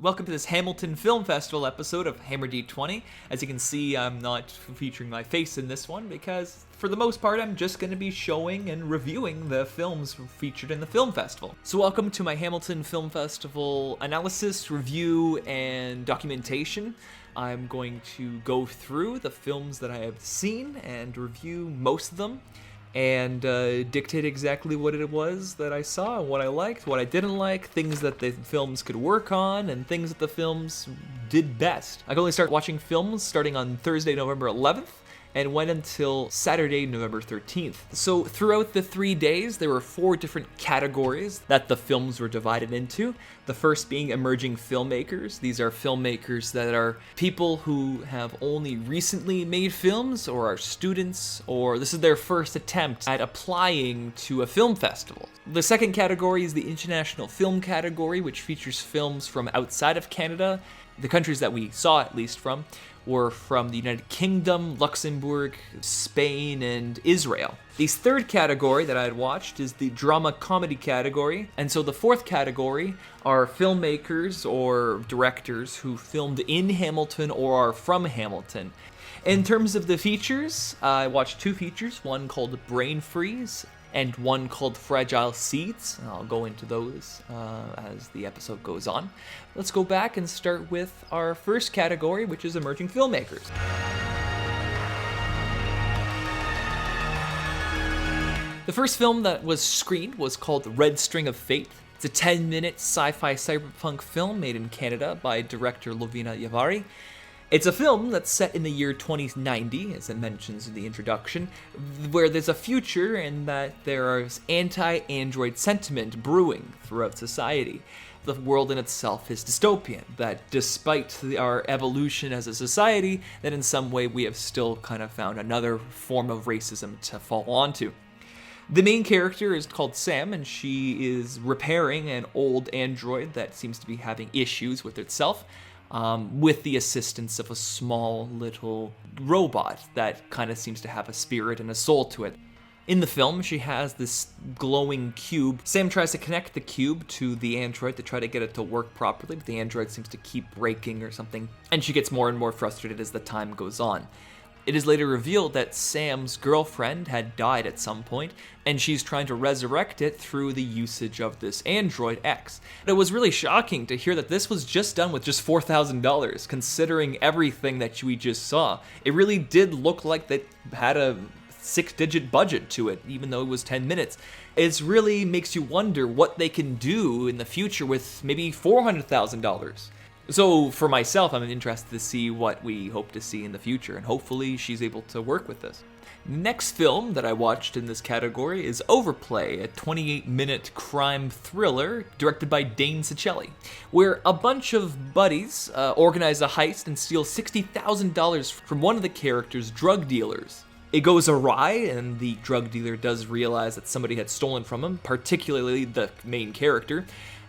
Welcome to this Hamilton Film Festival episode of Hammer D20. As you can see, I'm not featuring my face in this one because, for the most part, I'm just going to be showing and reviewing the films featured in the film festival. So welcome to my Hamilton Film Festival analysis, review, and documentation. I'm going to go through the films that I have seen and review most of them, and dictate exactly what it was that I saw, what I liked, what I didn't like, things that the films could work on, and things that the films did best. I can only start watching films starting on Thursday, November 11th, and went until Saturday, November 13th. So throughout the 3 days, there were 4 different categories that the films were divided into. The first being emerging filmmakers. These are filmmakers that are people who have only recently made films, or are students, or this is their first attempt at applying to a film festival. The second category is the international film category, which features films from outside of Canada. The countries that we saw, at least, were from the United Kingdom, Luxembourg, Spain, and Israel. The third category that I had watched is the drama comedy category, and so the fourth category are filmmakers or directors who filmed in Hamilton or are from Hamilton. In terms of the features, I watched 2 features, one called Brain Freeze and one called Fragile Seeds. I'll go into those as the episode goes on. Let's go back and start with our first category, which is emerging filmmakers. The first film that was screened was called Red String of Fate. It's a 10-minute sci-fi cyberpunk film made in Canada by director Lovina Yavari. It's a film that's set in the year 2090, as it mentions in the introduction, where there's a future and that there is anti-android sentiment brewing throughout society. The world in itself is dystopian, that despite our evolution as a society, that in some way we have still kind of found another form of racism to fall onto. The main character is called Sam, and she is repairing an old android that seems to be having issues with itself, with the assistance of a small little robot that kind of seems to have a spirit and a soul to it. In the film, she has this glowing cube. Sam tries to connect the cube to the android to try to get it to work properly, but the android seems to keep breaking or something, and she gets more and more frustrated as the time goes on. It is later revealed that Sam's girlfriend had died at some point, and she's trying to resurrect it through the usage of this Android X. It was really shocking to hear that this was just done with just $4,000, considering everything that we just saw. It really did look like they had a 6-digit budget to it, even though it was 10 minutes. It really makes you wonder what they can do in the future with maybe $400,000. So for myself, I'm interested to see what we hope to see in the future, and hopefully she's able to work with this. Next film that I watched in this category is Overplay, a 28-minute crime thriller directed by Dane Siccelli, where a bunch of buddies organize a heist and steal $60,000 from one of the characters' drug dealers. It goes awry, and the drug dealer does realize that somebody had stolen from him, particularly the main character,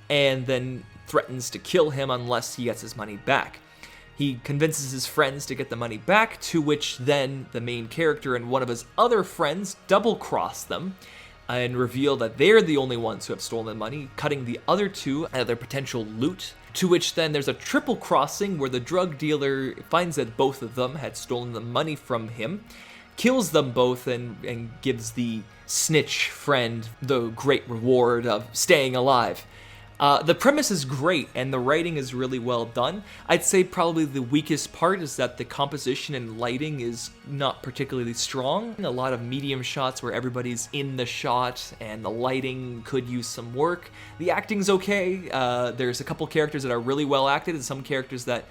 and then threatens to kill him unless he gets his money back. He convinces his friends to get the money back, to which then the main character and one of his other friends double-cross them and reveal that they're the only ones who have stolen the money, cutting the other two out of their potential loot, to which then there's a triple crossing where the drug dealer finds that both of them had stolen the money from him, kills them both, and gives the snitch friend the great reward of staying alive. The premise is great, and the writing is really well done. I'd say probably the weakest part is that the composition and lighting is not particularly strong. A lot of medium shots where everybody's in the shot, and the lighting could use some work. The acting's okay. There's a couple characters that are really well acted, and some characters that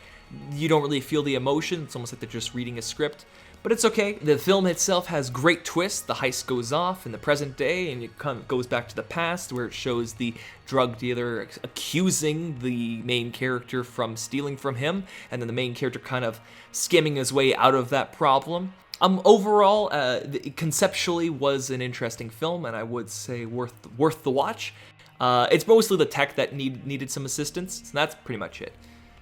you don't really feel the emotion. It's almost like they're just reading a script. But it's okay. The film itself has great twists. The heist goes off in the present day, and it kind of goes back to the past, where it shows the drug dealer accusing the main character from stealing from him, and then the main character kind of skimming his way out of that problem. Overall, conceptually was an interesting film, and I would say worth the watch. It's mostly the tech that needed some assistance, so that's pretty much it.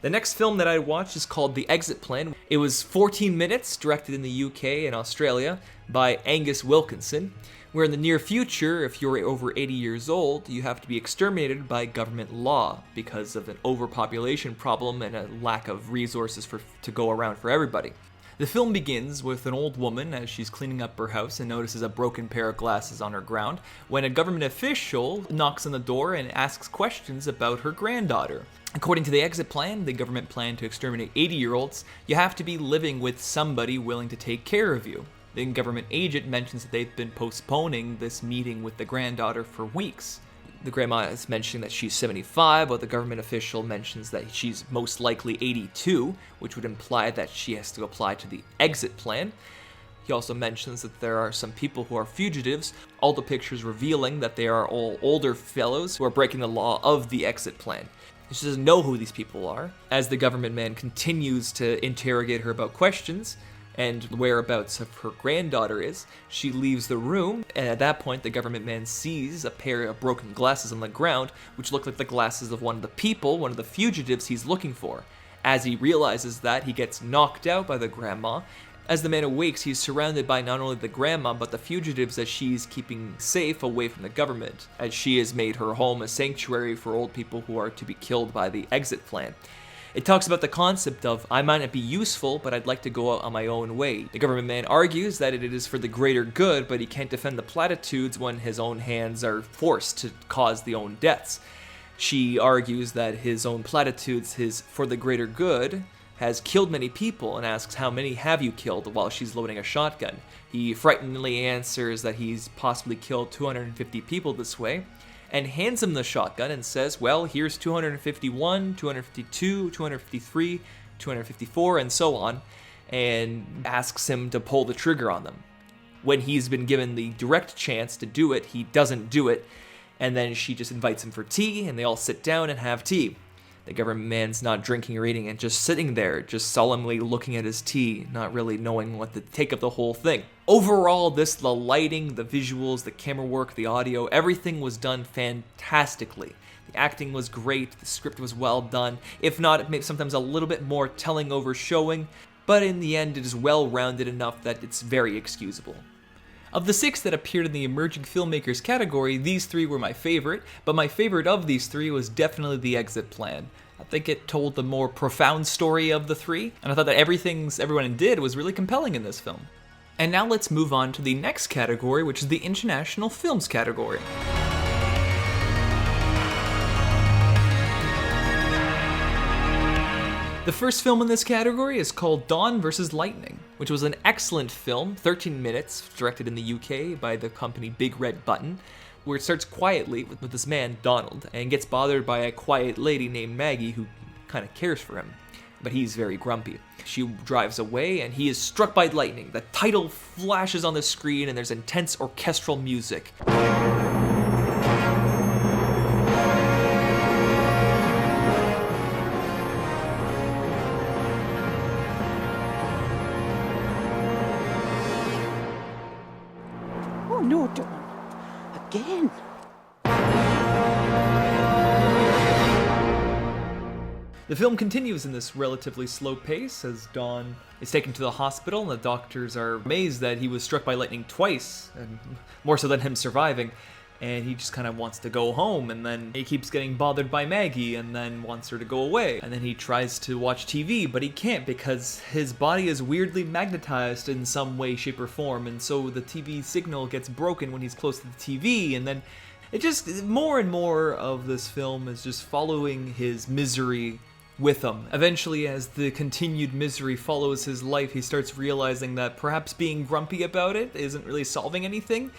The next film that I watched is called The Exit Plan. It was 14 minutes, directed in the UK and Australia by Angus Wilkinson, where in the near future, if you're over 80 years old, you have to be exterminated by government law because of an overpopulation problem and a lack of resources to go around for everybody. The film begins with an old woman as she's cleaning up her house and notices a broken pair of glasses on her ground when a government official knocks on the door and asks questions about her granddaughter. According to the exit plan, the government planned to exterminate 80-year-olds. You have to be living with somebody willing to take care of you. The government agent mentions that they've been postponing this meeting with the granddaughter for weeks. The grandma is mentioning that she's 75, but the government official mentions that she's most likely 82, which would imply that she has to apply to the exit plan. He also mentions that there are some people who are fugitives, all the pictures revealing that they are all older fellows who are breaking the law of the exit plan. She doesn't know who these people are. As the government man continues to interrogate her about questions and the whereabouts of her granddaughter is, she leaves the room, and at that point the government man sees a pair of broken glasses on the ground, which look like the glasses of one of the fugitives he's looking for. As he realizes that, he gets knocked out by the grandma. As the man awakes, he's surrounded by not only the grandma, but the fugitives that she's keeping safe away from the government, as she has made her home a sanctuary for old people who are to be killed by the exit plan. It talks about the concept of, I might not be useful, but I'd like to go out on my own way. The government man argues that it is for the greater good, but he can't defend the platitudes when his own hands are forced to cause the own deaths. She argues that his own platitudes, his for the greater good, has killed many people, and asks how many have you killed while she's loading a shotgun. He frighteningly answers that he's possibly killed 250 people this way, and hands him the shotgun and says, well, here's 251, 252, 253, 254, and so on, and asks him to pull the trigger on them. When he's been given the direct chance to do it, he doesn't do it, and then she just invites him for tea, and they all sit down and have tea. The government man's not drinking or eating and just sitting there, just solemnly looking at his tea, not really knowing what to take of the whole thing. Overall, the lighting, the visuals, the camera work, the audio, everything was done fantastically. The acting was great, the script was well done, if not, it may sometimes a little bit more telling over showing, but in the end it is well-rounded enough that it's very excusable. Of the 6 that appeared in the Emerging Filmmakers category, these 3 were my favorite, but my favorite of these 3 was definitely The Exit Plan. I think it told the more profound story of the 3, and I thought that everything everyone did was really compelling in this film. And now let's move on to the next category, which is the International Films category. The first film in this category is called Dawn vs. Lightning, which was an excellent film, 13 minutes, directed in the UK by the company Big Red Button, where it starts quietly with this man, Donald, and gets bothered by a quiet lady named Maggie who kind of cares for him, but he's very grumpy. She drives away and he is struck by lightning. The title flashes on the screen and there's intense orchestral music. No, Dawn. Again. The film continues in this relatively slow pace as Dawn is taken to the hospital and the doctors are amazed that he was struck by lightning twice, and more so than him surviving, and he just kind of wants to go home, and then he keeps getting bothered by Maggie and then wants her to go away, and then he tries to watch TV, but he can't because his body is weirdly magnetized in some way, shape, or form, and so the TV signal gets broken when he's close to the TV, and then it just, more and more of this film is just following his misery with him. Eventually, as the continued misery follows his life, he starts realizing that perhaps being grumpy about it isn't really solving anything.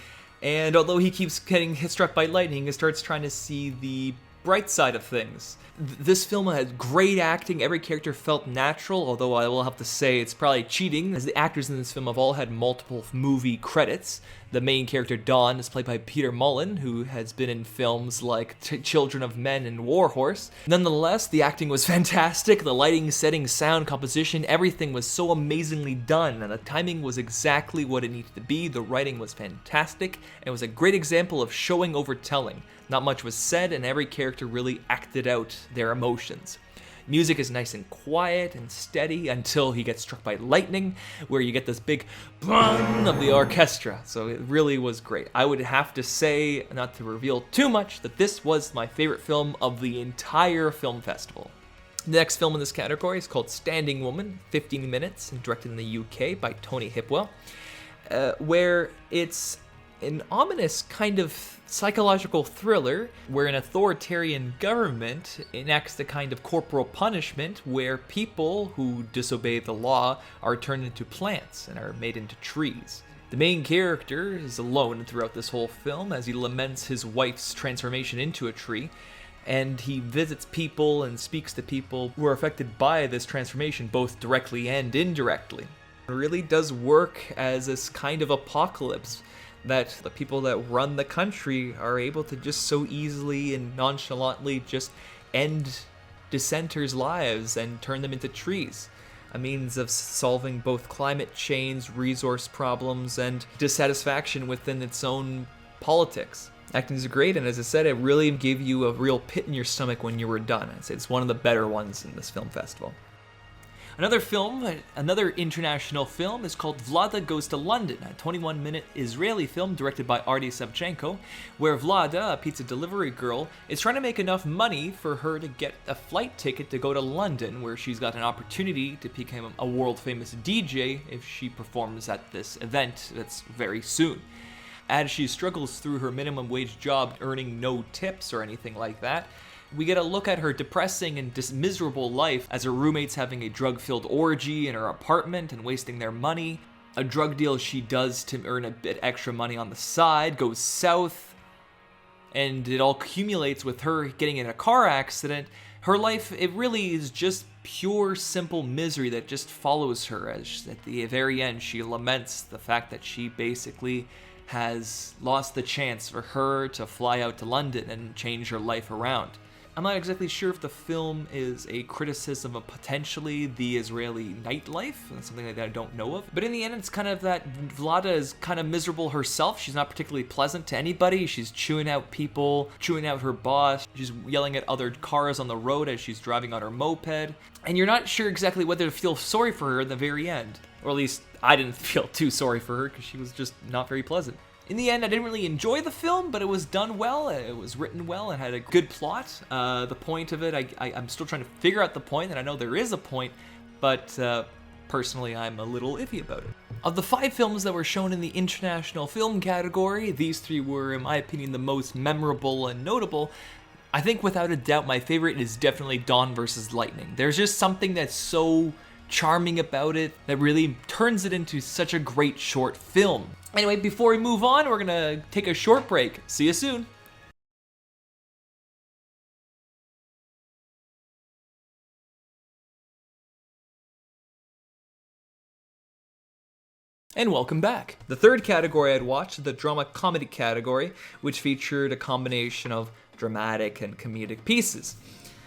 And although he keeps getting struck by lightning, he starts trying to see the bright side of things. This film had great acting, every character felt natural, although I will have to say it's probably cheating, as the actors in this film have all had multiple movie credits. The main character, Dawn, is played by Peter Mullen, who has been in films like Children of Men and War Horse. Nonetheless, the acting was fantastic, the lighting, setting, sound, composition, everything was so amazingly done, and the timing was exactly what it needed to be. The writing was fantastic, and it was a great example of showing over telling. Not much was said, and every character really acted out their emotions. Music is nice and quiet and steady until he gets struck by lightning, where you get this big boom of the orchestra. So it really was great. I would have to say, not to reveal too much, that this was my favorite film of the entire film festival. The next film in this category is called Standing Woman, 15 minutes, and directed in the UK by Tony Hipwell, where it's an ominous kind of psychological thriller where an authoritarian government enacts the kind of corporal punishment where people who disobey the law are turned into plants and are made into trees. The main character is alone throughout this whole film as he laments his wife's transformation into a tree, and he visits people and speaks to people who are affected by this transformation, both directly and indirectly. It really does work as this kind of apocalypse that the people that run the country are able to just so easily and nonchalantly just end dissenters' lives and turn them into trees. A means of solving both climate change, resource problems, and dissatisfaction within its own politics. Acting is great, and as I said, it really gave you a real pit in your stomach when you were done. I'd say it's one of the better ones in this film festival. Another international film is called Vlada Goes to London, a 21-minute Israeli film directed by Arty Savchenko, where Vlada, a pizza delivery girl, is trying to make enough money for her to get a flight ticket to go to London, where she's got an opportunity to become a world-famous DJ if she performs at this event that's very soon. As she struggles through her minimum wage job, earning no tips or anything like that, we get a look at her depressing and miserable life as her roommate's having a drug-filled orgy in her apartment and wasting their money. A drug deal she does to earn a bit extra money on the side goes south, and it all accumulates with her getting in a car accident. Her life, it really is just pure, simple misery that just follows her as at the very end she laments the fact that she basically has lost the chance for her to fly out to London and change her life around. I'm not exactly sure if the film is a criticism of potentially the Israeli nightlife, something like that I don't know of. But in the end, it's kind of that Vlada is kind of miserable herself. She's not particularly pleasant to anybody. She's chewing out people, chewing out her boss. She's yelling at other cars on the road as she's driving on her moped. And you're not sure exactly whether to feel sorry for her in the very end. Or at least I didn't feel too sorry for her because she was just not very pleasant. In the end, I didn't really enjoy the film, but it was done well, it was written well, it had a good plot. The point of it, I'm still trying to figure out the point, and I know there is a point, but personally I'm a little iffy about it. Of the 5 films that were shown in the international film category, these 3 were, in my opinion, the most memorable and notable. I think without a doubt my favorite is definitely Dawn vs. Lightning. There's just something that's so charming about it that really turns it into such a great short film. Anyway, before we move on, we're gonna take a short break. See you soon. And welcome back. The third category I'd watched is the drama comedy category, which featured a combination of dramatic and comedic pieces.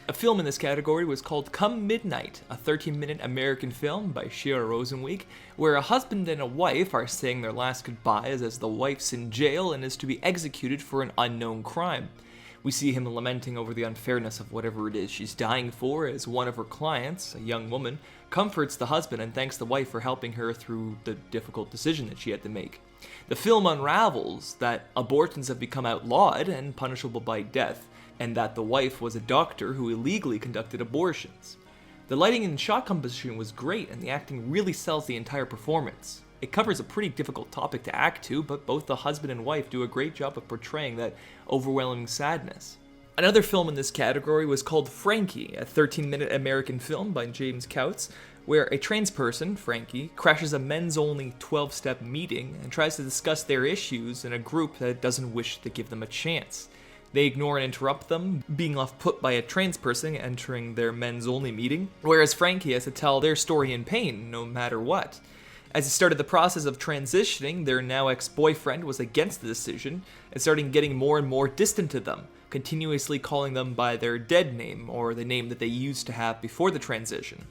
A film in this category was called Come Midnight, a 13-minute American film by Shira Rosenweig, where a husband and a wife are saying their last goodbyes as the wife's in jail and is to be executed for an unknown crime. We see him lamenting over the unfairness of whatever it is she's dying for as one of her clients, a young woman, comforts the husband and thanks the wife for helping her through the difficult decision that she had to make. The film unravels that abortions have become outlawed and punishable by death, and that the wife was a doctor who illegally conducted abortions. The lighting and shot composition was great, and the acting really sells the entire performance. It covers a pretty difficult topic to act to, but both the husband and wife do a great job of portraying that overwhelming sadness. Another film in this category was called Frankie, a 13-minute American film by James Coutts, where a trans person, Frankie, crashes a men's-only 12-step meeting and tries to discuss their issues in a group that doesn't wish to give them a chance. They ignore and interrupt them, being off-put by a trans person entering their men's-only meeting, whereas Frankie has to tell their story in pain, no matter what. As he started the process of transitioning, their now ex-boyfriend was against the decision and started getting more and more distant to them, continuously calling them by their dead name, or the name that they used to have before the transition.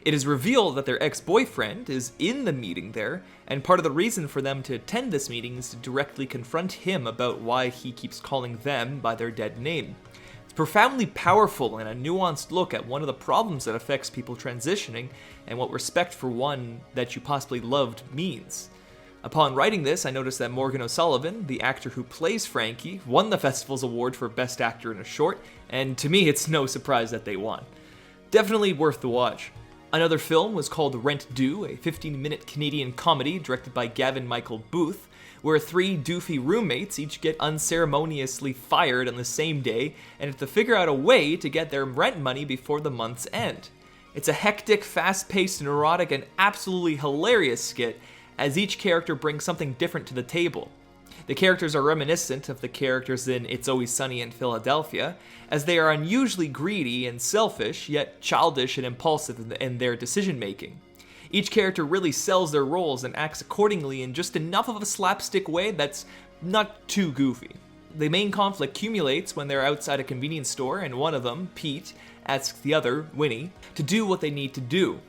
It is revealed that their ex-boyfriend is in the meeting there, and part of the reason for them to attend this meeting is to directly confront him about why he keeps calling them by their dead name. It's profoundly powerful and a nuanced look at one of the problems that affects people transitioning and what respect for one that you possibly loved means. Upon writing this, I noticed that Morgan O'Sullivan, the actor who plays Frankie, won the festival's award for Best Actor in a Short, and to me it's no surprise that they won. Definitely worth the watch. Another film was called Rent Due, a 15-minute Canadian comedy directed by Gavin Michael Booth, where three doofy roommates each get unceremoniously fired on the same day and have to figure out a way to get their rent money before the month's end. It's a hectic, fast-paced, neurotic, and absolutely hilarious skit, as each character brings something different to the table. The characters are reminiscent of the characters in It's Always Sunny in Philadelphia, as they are unusually greedy and selfish, yet childish and impulsive in their decision-making. Each character really sells their roles and acts accordingly in just enough of a slapstick way that's not too goofy. The main conflict accumulates when they're outside a convenience store and one of them, Pete, asks the other, Winnie, to do what they need to do.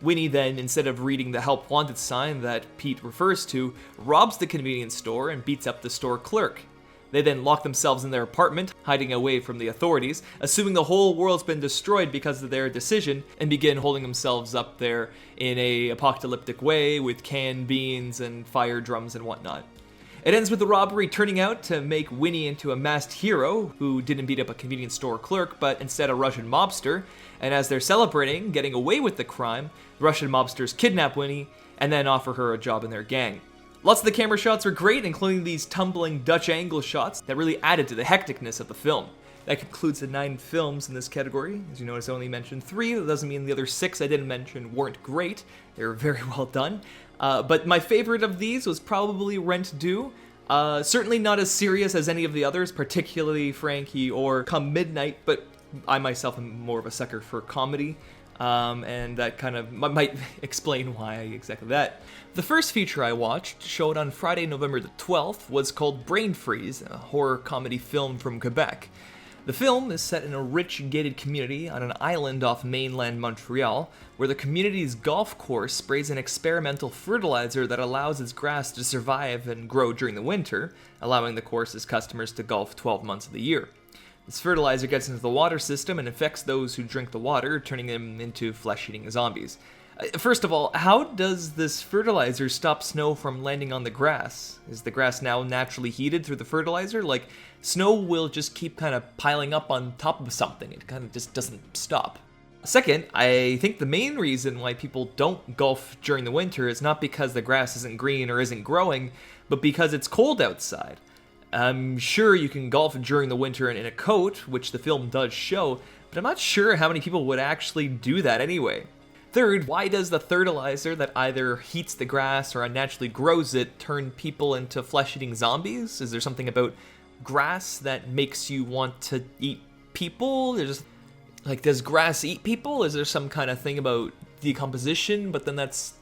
Winnie then, instead of reading the help wanted sign that Pete refers to, robs the convenience store and beats up the store clerk. They then lock themselves in their apartment, hiding away from the authorities, assuming the whole world's been destroyed because of their decision, and begin holding themselves up there in a apocalyptic way with canned beans and fire drums and whatnot. It ends with the robbery turning out to make Winnie into a masked hero who didn't beat up a convenience store clerk, but instead a Russian mobster, and as they're celebrating getting away with the crime, the Russian mobsters kidnap Winnie and then offer her a job in their gang. Lots of the camera shots are great, including these tumbling Dutch angle shots that really added to the hecticness of the film. That concludes the 9 films in this category. As you notice, I only mentioned 3. That doesn't mean the other 6 I didn't mention weren't great. They were very well done. But my favorite of these was probably Rent Due. Certainly not as serious as any of the others, particularly Frankie or Come Midnight, but I myself am more of a sucker for comedy. And that kind of might explain why exactly that. The first feature I watched, showed on Friday, November the 12th, was called Brain Freeze, a horror comedy film from Quebec. The film is set in a rich gated community on an island off mainland Montreal, where the community's golf course sprays an experimental fertilizer that allows its grass to survive and grow during the winter, allowing the course's customers to golf 12 months of the year. This fertilizer gets into the water system and infects those who drink the water, turning them into flesh-eating zombies. First of all, how does this fertilizer stop snow from landing on the grass? Is the grass now naturally heated through the fertilizer? Like, snow will just keep kind of piling up on top of something. It kind of just doesn't stop. Second, I think the main reason why people don't golf during the winter is not because the grass isn't green or isn't growing, but because it's cold outside. I'm sure you can golf during the winter in a coat, which the film does show, but I'm not sure how many people would actually do that anyway. Third, why does the fertilizer that either heats the grass or unnaturally grows it turn people into flesh-eating zombies? Is there something about grass that makes you want to eat people? Does grass eat people? Is there some kind of thing about decomposition, but then is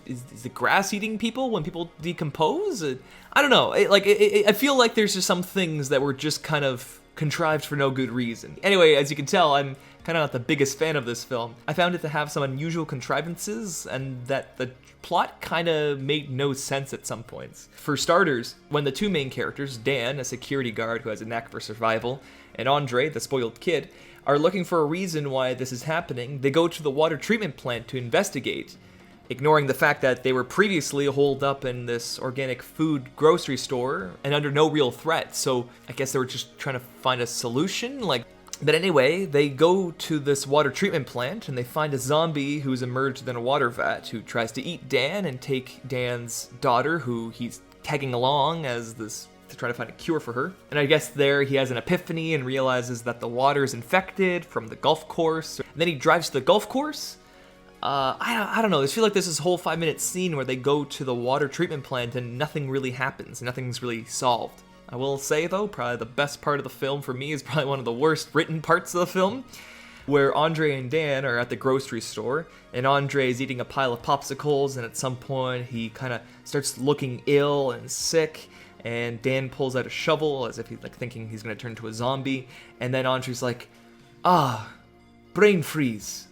the grass eating people when people decompose? I don't know. I feel like there's just some things that were just kind of contrived for no good reason. Anyway, as you can tell, I'm kind of not the biggest fan of this film. I found it to have some unusual contrivances, and that the plot kind of made no sense at some points. For starters, when the two main characters, Dan, a security guard who has a knack for survival, and Andre, the spoiled kid, are looking for a reason why this is happening, they go to the water treatment plant to investigate, ignoring the fact that they were previously holed up in this organic food grocery store and under no real threat. So I guess they were just trying to find a solution. But anyway, they go to this water treatment plant and they find a zombie who's emerged in a water vat who tries to eat Dan and take Dan's daughter, who he's tagging along as this to try to find a cure for her. And I guess there he has an epiphany and realizes that the water is infected from the golf course. And then he drives to the golf course. I don't know. I just feel like there's this whole 5-minute scene where they go to the water treatment plant and nothing really happens. Nothing's really solved. I will say though, probably the best part of the film for me is probably one of the worst written parts of the film, where Andre and Dan are at the grocery store, and Andre is eating a pile of popsicles, and at some point he kind of starts looking ill and sick, and Dan pulls out a shovel as if he's like thinking he's going to turn into a zombie, and then Andre's like, brain freeze.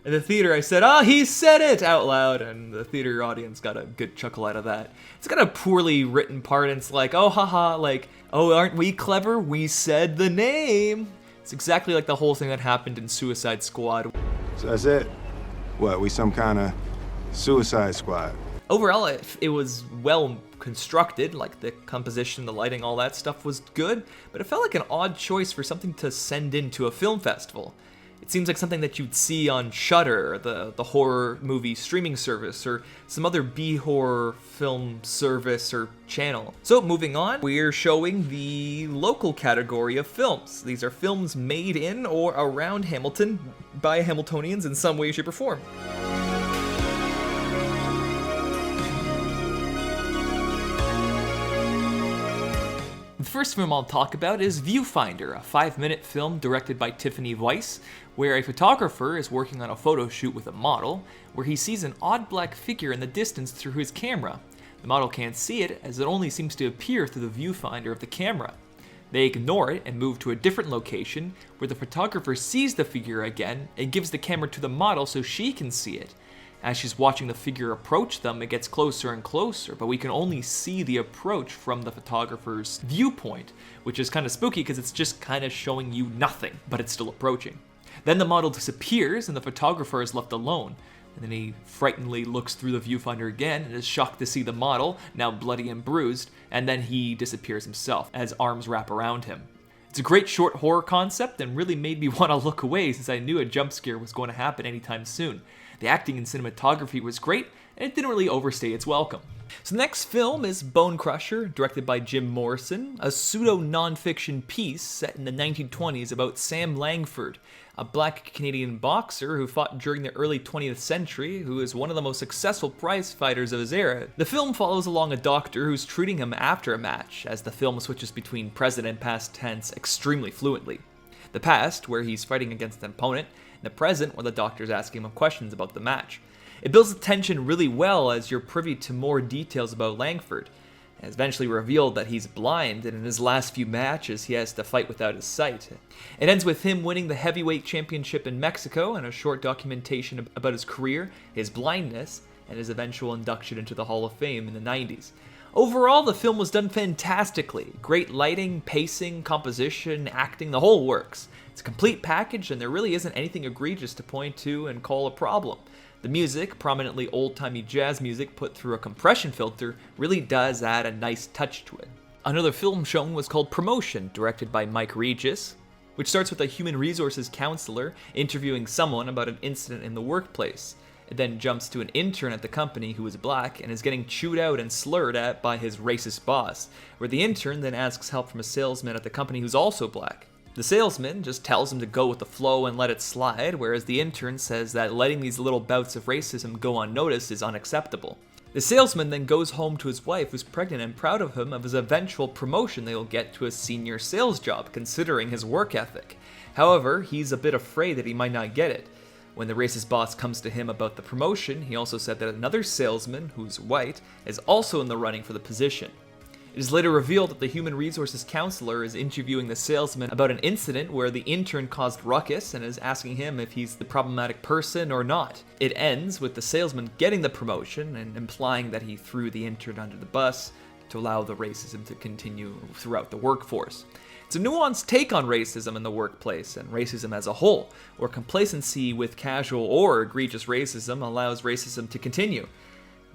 In the theater, I said, he said it out loud, and the theater audience got a good chuckle out of that. It's got a poorly written part, and it's like, oh, haha, like, oh, aren't we clever? We said the name. It's exactly like the whole thing that happened in Suicide Squad. So that's it? What, we some kind of Suicide Squad? Overall, it was well constructed, like the composition, the lighting, all that stuff was good, but it felt like an odd choice for something to send into a film festival. It seems like something that you'd see on Shudder, the horror movie streaming service, or some other B-horror film service or channel. So moving on, we're showing the local category of films. These are films made in or around Hamilton by Hamiltonians in some way, shape, or form. The first film I'll talk about is Viewfinder, a 5-minute film directed by Tiffany Weiss, where a photographer is working on a photo shoot with a model, where he sees an odd black figure in the distance through his camera. The model can't see it, as it only seems to appear through the viewfinder of the camera. They ignore it and move to a different location, where the photographer sees the figure again and gives the camera to the model so she can see it. As she's watching the figure approach them, it gets closer and closer, but we can only see the approach from the photographer's viewpoint, which is kind of spooky because it's just kind of showing you nothing, but it's still approaching. Then the model disappears and the photographer is left alone, and then he frightenedly looks through the viewfinder again and is shocked to see the model, now bloody and bruised, and then he disappears himself as arms wrap around him. It's a great short horror concept and really made me want to look away since I knew a jump scare was going to happen anytime soon. The acting and cinematography was great, and it didn't really overstay its welcome. So the next film is Bone Crusher, directed by Jim Morrison, a pseudo-nonfiction piece set in the 1920s about Sam Langford, a black Canadian boxer who fought during the early 20th century, who is one of the most successful prize fighters of his era. The film follows along a doctor who's treating him after a match, as the film switches between present and past tense extremely fluently. The past, where he's fighting against an opponent, and the present, where the doctor's asking him questions about the match. It builds the tension really well as you're privy to more details about Langford. It's eventually revealed that he's blind, and in his last few matches he has to fight without his sight. It ends with him winning the heavyweight championship in Mexico, and a short documentation about his career, his blindness, and his eventual induction into the Hall of Fame in the 90s. Overall, the film was done fantastically. Great lighting, pacing, composition, acting, the whole works. It's a complete package, and there really isn't anything egregious to point to and call a problem. The music, prominently old-timey jazz music put through a compression filter, really does add a nice touch to it. Another film shown was called Promotion, directed by Mike Regis, which starts with a human resources counselor interviewing someone about an incident in the workplace. It then jumps to an intern at the company who is black and is getting chewed out and slurred at by his racist boss, where the intern then asks help from a salesman at the company who's also black. The salesman just tells him to go with the flow and let it slide, whereas the intern says that letting these little bouts of racism go unnoticed is unacceptable. The salesman then goes home to his wife, who's pregnant and proud of him of his eventual promotion they will get to a senior sales job, considering his work ethic. However, he's a bit afraid that he might not get it. When the racist boss comes to him about the promotion, he also said that another salesman, who's white, is also in the running for the position. It is later revealed that the human resources counselor is interviewing the salesman about an incident where the intern caused ruckus and is asking him if he's the problematic person or not. It ends with the salesman getting the promotion and implying that he threw the intern under the bus to allow the racism to continue throughout the workforce. It's a nuanced take on racism in the workplace and racism as a whole, where complacency with casual or egregious racism allows racism to continue.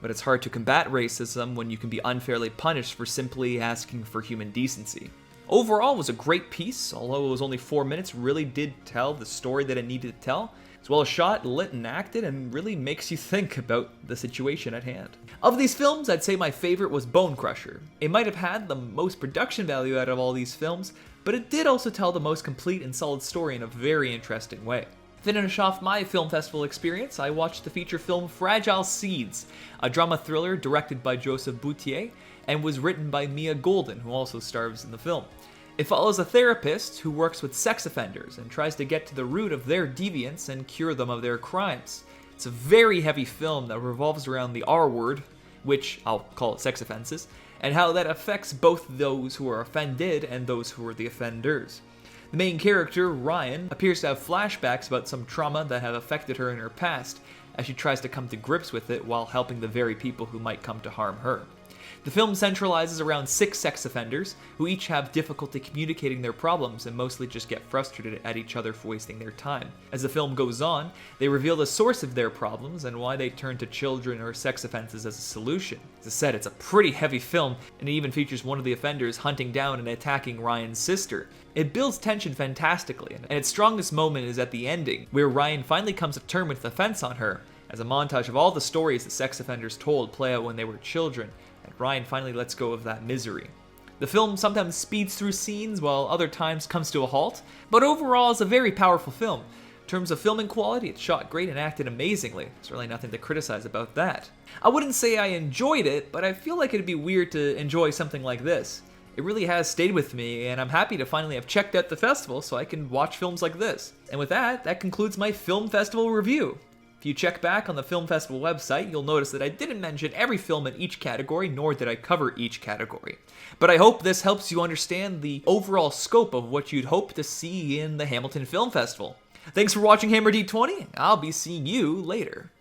But it's hard to combat racism when you can be unfairly punished for simply asking for human decency. Overall, it was a great piece, although it was only 4 minutes, really did tell the story that it needed to tell. It's well shot, lit, and acted, and really makes you think about the situation at hand. Of these films, I'd say my favorite was Bone Crusher. It might have had the most production value out of all these films, but it did also tell the most complete and solid story in a very interesting way. Finish off my film festival experience, I watched the feature film Fragile Seeds, a drama thriller directed by Joseph Boutier and was written by Mia Golden, who also stars in the film. It follows a therapist who works with sex offenders and tries to get to the root of their deviance and cure them of their crimes. It's a very heavy film that revolves around the R word, which I'll call it sex offenses, and how that affects both those who are offended and those who are the offenders. The main character, Ryan, appears to have flashbacks about some trauma that have affected her in her past, as she tries to come to grips with it while helping the very people who might come to harm her. The film centralizes around 6 sex offenders, who each have difficulty communicating their problems and mostly just get frustrated at each other for wasting their time. As the film goes on, they reveal the source of their problems and why they turn to children or sex offenses as a solution. As I said, it's a pretty heavy film, and it even features one of the offenders hunting down and attacking Ryan's sister. It builds tension fantastically, and its strongest moment is at the ending, where Ryan finally comes to terms with the offense on her, as a montage of all the stories that sex offenders told play out when they were children, and Ryan finally lets go of that misery. The film sometimes speeds through scenes while other times comes to a halt, but overall it's a very powerful film. In terms of filming quality, it's shot great and acted amazingly. There's really nothing to criticize about that. I wouldn't say I enjoyed it, but I feel like it'd be weird to enjoy something like this. It really has stayed with me, and I'm happy to finally have checked out the festival so I can watch films like this. And with that, that concludes my film festival review. If you check back on the Film Festival website, you'll notice that I didn't mention every film in each category, nor did I cover each category. But I hope this helps you understand the overall scope of what you'd hope to see in the Hamilton Film Festival. Thanks for watching Hammer D20. I'll be seeing you later.